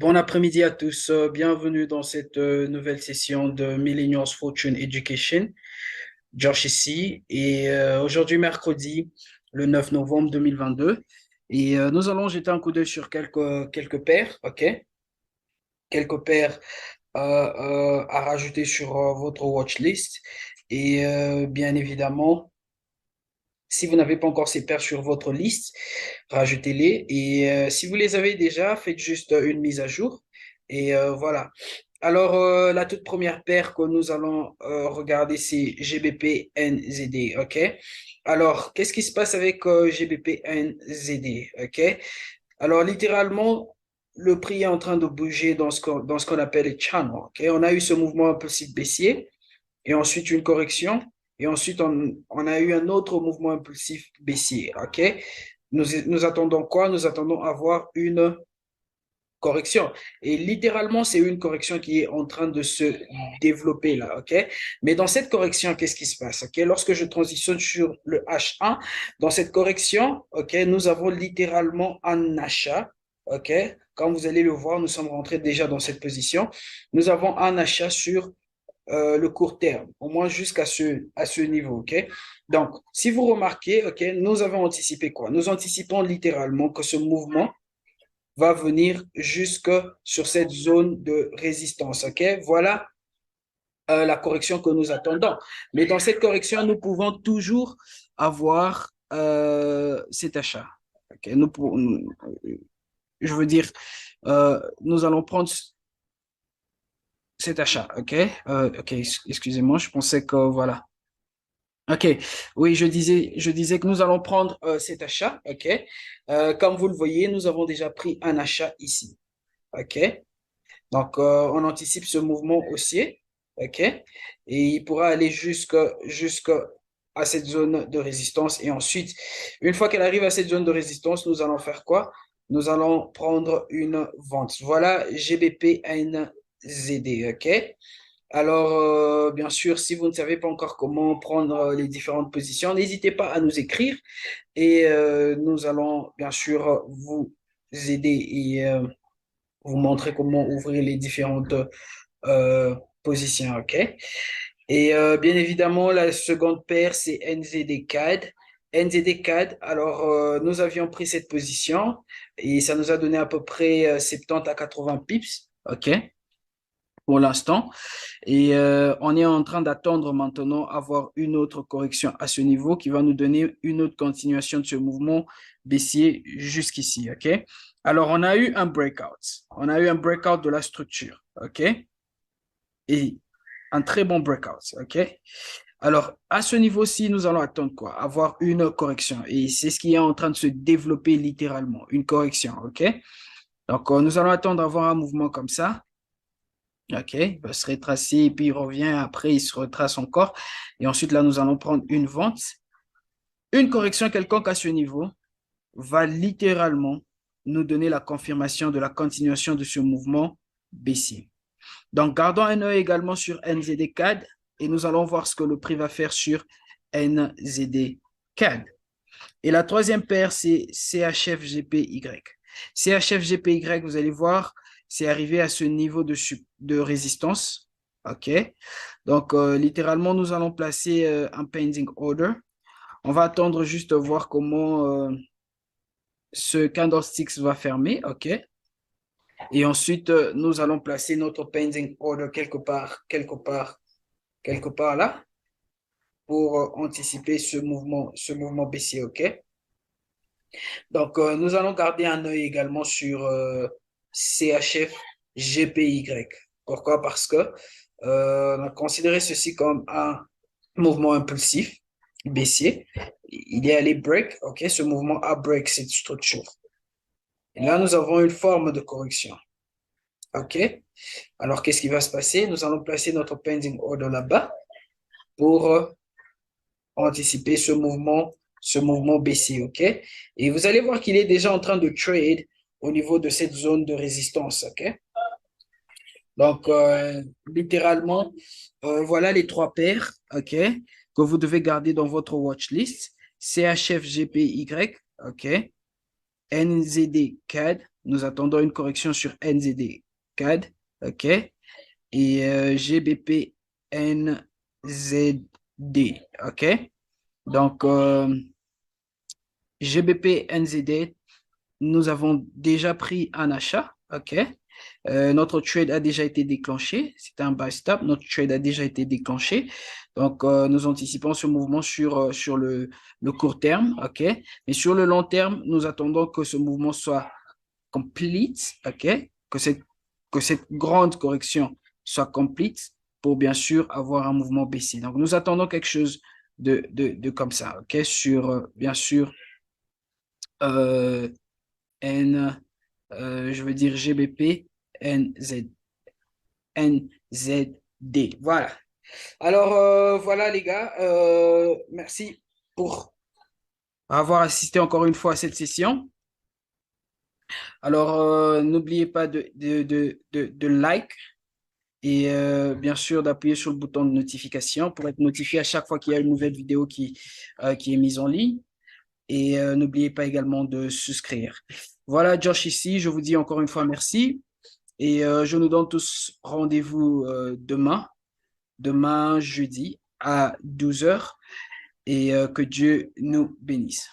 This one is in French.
Bon après-midi à tous. Bienvenue dans cette nouvelle session de Millennials Fortune Education. Josh ici. Et aujourd'hui, mercredi, le 9 novembre 2022. Et nous allons jeter un coup d'œil sur quelques paires, OK? Quelques paires à rajouter sur votre watch list. Et bien évidemment, si vous n'avez pas encore ces paires sur votre liste, rajoutez-les. Et si vous les avez déjà, faites juste une mise à jour. Et voilà. Alors, la toute première paire que nous allons regarder, c'est GBP NZD. OK? Alors, qu'est-ce qui se passe avec GBP NZD? OK? Alors, littéralement, le prix est en train de bouger dans ce qu'on appelle les channels. OK? On a eu ce mouvement impulsif baissier et ensuite une correction. Et ensuite, on a eu un autre mouvement impulsif baissier. OK? Nous attendons quoi? Nous attendons avoir une correction. Et littéralement, c'est une correction qui est en train de se développer là. OK? Mais dans cette correction, qu'est-ce qui se passe? OK? Lorsque je transitionne sur le H1, dans cette correction, OK, nous avons littéralement un achat. OK? Quand vous allez le voir, nous sommes rentrés déjà dans cette position. Nous avons un achat sur le court terme, au moins jusqu'à ce niveau. OK? Donc, si vous remarquez, OK, nous avons anticipé quoi? Nous anticipons littéralement que ce mouvement va venir jusque sur cette zone de résistance. OK? Voilà la correction que nous attendons. Mais dans cette correction, nous pouvons toujours avoir cet achat. OK? Je veux dire, nous allons prendre cet achat. OK? OK, excusez-moi, je pensais que voilà. OK, oui, je disais que nous allons prendre cet achat. OK? Comme vous le voyez, nous avons déjà pris un achat ici. OK? Donc, on anticipe ce mouvement haussier. OK? Et il pourra aller jusque à cette zone de résistance. Et ensuite, une fois qu'elle arrive à cette zone de résistance, nous allons faire quoi? Nous allons prendre une vente. Voilà GBP NZD. OK? Alors, bien sûr, si vous ne savez pas encore comment prendre les différentes positions, n'hésitez pas à nous écrire et nous allons bien sûr vous aider et vous montrer comment ouvrir les différentes euh, positions. OK? Et bien évidemment, la seconde paire, c'est NZD CAD. NZD CAD, alors nous avions pris cette position et ça nous a donné à peu près 70 à 80 pips. OK? Pour l'instant. Et on est en train d'attendre maintenant avoir une autre correction à ce niveau qui va nous donner une autre continuation de ce mouvement baissier jusqu'ici. OK? Alors, on a eu un breakout. On a eu un breakout de la structure. OK? Et un très bon breakout. OK? Alors, à ce niveau-ci, nous allons attendre quoi? Avoir une correction. Et c'est ce qui est en train de se développer littéralement, une correction. OK? Donc, nous allons attendre avoir un mouvement comme ça. OK, il va se retracer et puis il revient après, il se retrace encore. Et ensuite, là, nous allons prendre une vente. Une correction quelconque à ce niveau va littéralement nous donner la confirmation de la continuation de ce mouvement baissier. Donc, gardons un œil également sur NZD CAD et nous allons voir ce que le prix va faire sur NZD CAD. Et la troisième paire, c'est CHFGPY. CHFGPY, vous allez voir, c'est arrivé à ce niveau de résistance. OK? Donc, littéralement, nous allons placer un pending order. On va attendre juste voir comment ce candlestick va fermer. OK? Et ensuite, nous allons placer notre pending order quelque part là pour anticiper ce mouvement baissier. OK? Donc, nous allons garder un œil également sur CHF GPY. Pourquoi? Parce que on a considéré ceci comme un mouvement impulsif baissier. Il est allé break, ok? Ce mouvement a break cette structure. Et là, nous avons une forme de correction. OK? Alors, qu'est-ce qui va se passer? Nous allons placer notre pending order là-bas pour anticiper ce mouvement baissier, OK? Et vous allez voir qu'il est déjà en train de trade au niveau de cette zone de résistance, OK? Donc, littéralement, voilà les trois paires, OK, que vous devez garder dans votre watch list. CHFGPY, OK, NZD CAD nous attendons une correction sur NZD CAD, OK? Et GBP NZD, OK? Donc, GBP NZD, nous avons déjà pris un achat, OK? Notre trade a déjà été déclenché. C'est un buy stop. Notre trade a déjà été déclenché. Donc, nous anticipons ce mouvement sur le court terme, OK? Mais sur le long terme, nous attendons que ce mouvement soit complete, OK? Que cette grande correction soit complete pour bien sûr avoir un mouvement baissier. Donc, nous attendons quelque chose de comme ça, OK? Sur, bien sûr, euh, N, je veux dire GBP, NZ, NZD. Voilà. Alors, voilà les gars, merci pour avoir assisté encore une fois à cette session. Alors, n'oubliez pas de like et bien sûr d'appuyer sur le bouton de notification pour être notifié à chaque fois qu'il y a une nouvelle vidéo qui est mise en ligne. Et n'oubliez pas également de souscrire. Voilà, Josh ici, je vous dis encore une fois merci et je nous donne tous rendez-vous demain jeudi à 12 heures et que Dieu nous bénisse.